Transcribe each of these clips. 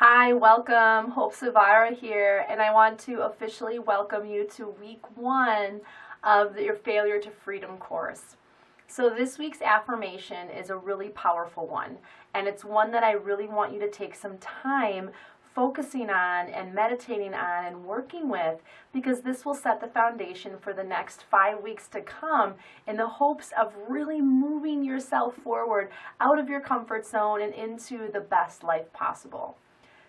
Hi, welcome. Hope Zvara here, and I want to officially welcome you to week 1 of your Failure to Freedom course. So this week's affirmation is a really powerful one, and it's one that I really want you to take some time focusing on and meditating on and working with, because this will set the foundation for the next 5 weeks to come in the hopes of really moving yourself forward out of your comfort zone and into the best life possible.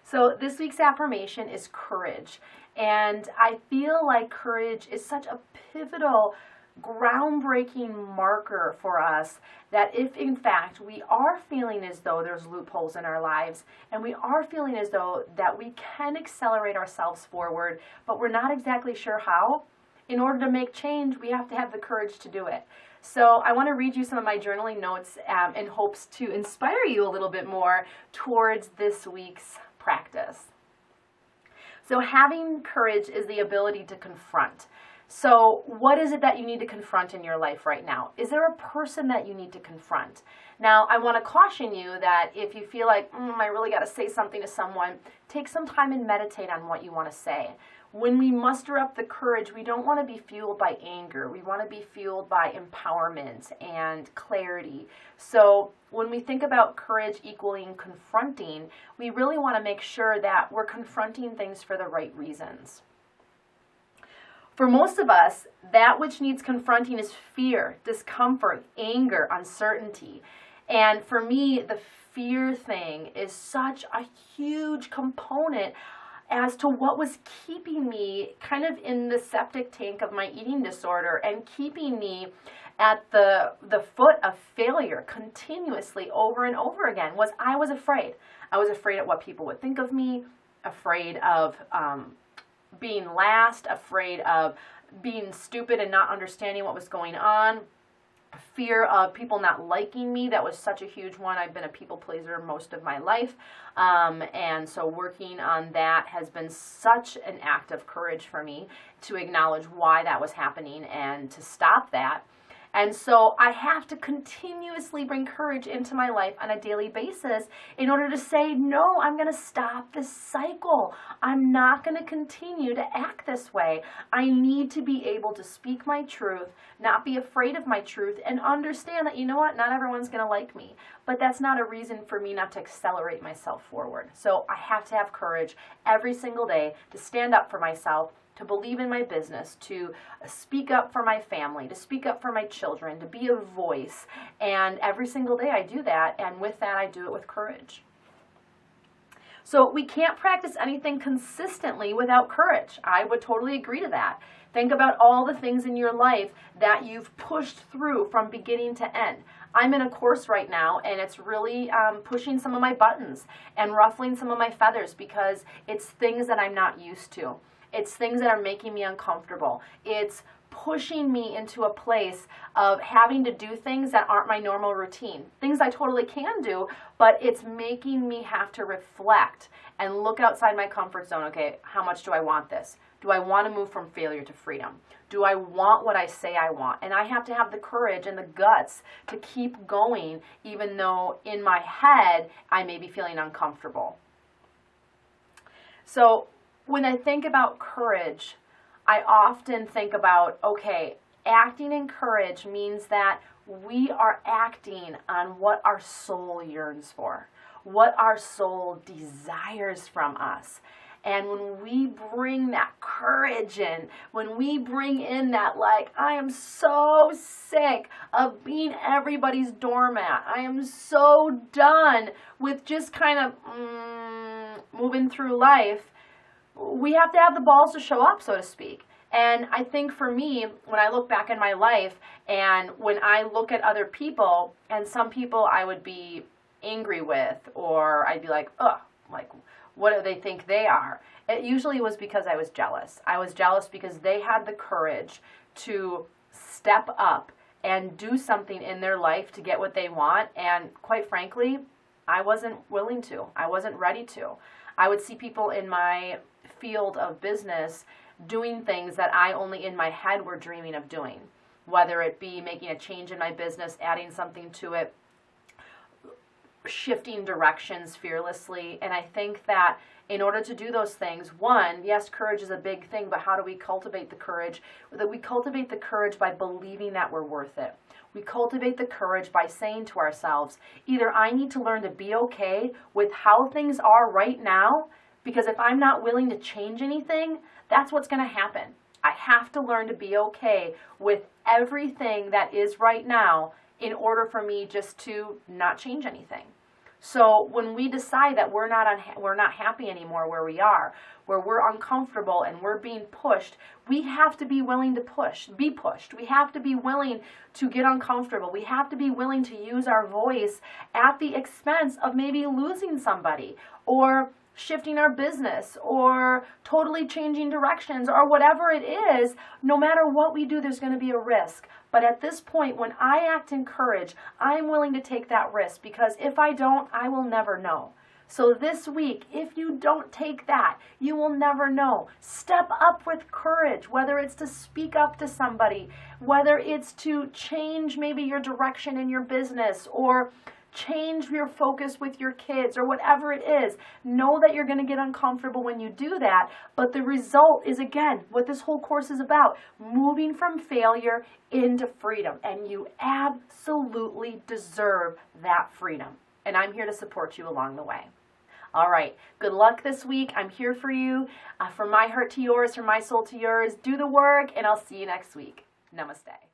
So this week's affirmation is courage, and I feel like courage is such a pivotal, groundbreaking marker for us that if in fact we are feeling as though there's loopholes in our lives and we are feeling as though that we can accelerate ourselves forward, but we're not exactly sure how, in order to make change, we have to have the courage to do it. So I want to read you some of my journaling notes in hopes to inspire you a little bit more towards this week's practice. So having courage is the ability to confront. So what is it that you need to confront in your life right now? Is there a person that you need to confront? Now, I want to caution you that if you feel like, I really got to say something to someone, take some time and meditate on what you want to say. When we muster up the courage, we don't want to be fueled by anger. We want to be fueled by empowerment and clarity. So when we think about courage equaling confronting, we really want to make sure that we're confronting things for the right reasons. For most of us, that which needs confronting is fear, discomfort, anger, uncertainty. And for me, the fear thing is such a huge component as to what was keeping me kind of in the septic tank of my eating disorder and keeping me at the foot of failure continuously over and over again was I was afraid. I was afraid of what people would think of me, afraid of being last, afraid of being stupid and not understanding what was going on, fear of people not liking me. That was such a huge one. I've been a people pleaser most of my life, and so working on that has been such an act of courage for me to acknowledge why that was happening and to stop that. And so I have to continuously bring courage into my life on a daily basis in order to say, no, I'm going to stop this cycle. I'm not going to continue to act this way. I need to be able to speak my truth, not be afraid of my truth, and understand that, you know what, not everyone's going to like me. But that's not a reason for me not to accelerate myself forward. So I have to have courage every single day to stand up for myself, to believe in my business, to speak up for my family, to speak up for my children, to be a voice. And every single day I do that, and with that I do it with courage. So we can't practice anything consistently without courage. I would totally agree to that. Think about all the things in your life that you've pushed through from beginning to end. I'm in a course right now, and it's really pushing some of my buttons and ruffling some of my feathers because it's things that I'm not used to. It's things that are making me uncomfortable. It's pushing me into a place of having to do things that aren't my normal routine. Things I totally can do, but it's making me have to reflect and look outside my comfort zone. Okay, how much do I want this? Do I want to move from failure to freedom? Do I want what I say I want? And I have to have the courage and the guts to keep going, even though in my head I may be feeling uncomfortable. So when I think about courage, I often think about, okay, acting in courage means that we are acting on what our soul yearns for, what our soul desires from us. And when we bring that courage in, when we bring in that, like, I am so sick of being everybody's doormat. I am so done with just kind of moving through life. We have to have the balls to show up, so to speak. And I think for me, when I look back in my life and when I look at other people, and some people I would be angry with, or I'd be like, ugh, like, what do they think they are? It usually was because I was jealous. I was jealous because they had the courage to step up and do something in their life to get what they want. And quite frankly, I wasn't willing to. I wasn't ready to. I would see people in my field of business doing things that I only in my head were dreaming of doing, whether it be making a change in my business, adding something to it, shifting directions fearlessly. And I think that in order to do those things, one, yes, courage is a big thing, but how do we cultivate the courage? That we cultivate the courage by believing that we're worth it. We cultivate the courage by saying to ourselves, either I need to learn to be okay with how things are right now, because if I'm not willing to change anything, that's what's going to happen. I have to learn to be okay with everything that is right now in order for me just to not change anything. So when we decide that we're not happy anymore where we are, where we're uncomfortable and we're being pushed, we have to be willing to be pushed. We have to be willing to get uncomfortable. We have to be willing to use our voice at the expense of maybe losing somebody, or shifting our business, or totally changing directions, or whatever it is. No matter what we do, there's going to be a risk. But at this point, when I act in courage, I'm willing to take that risk, because if I don't, I will never know. So this week, if you don't take that, you will never know. Step up with courage, whether it's to speak up to somebody, whether it's to change maybe your direction in your business, or change your focus with your kids, or whatever it is. Know that you're going to get uncomfortable when you do that, but the result is, again, what this whole course is about, moving from failure into freedom. And you absolutely deserve that freedom. And I'm here to support you along the way. All right, good luck this week. I'm here for you. From my heart to yours, from my soul to yours. Do the work, and I'll see you next week. Namaste.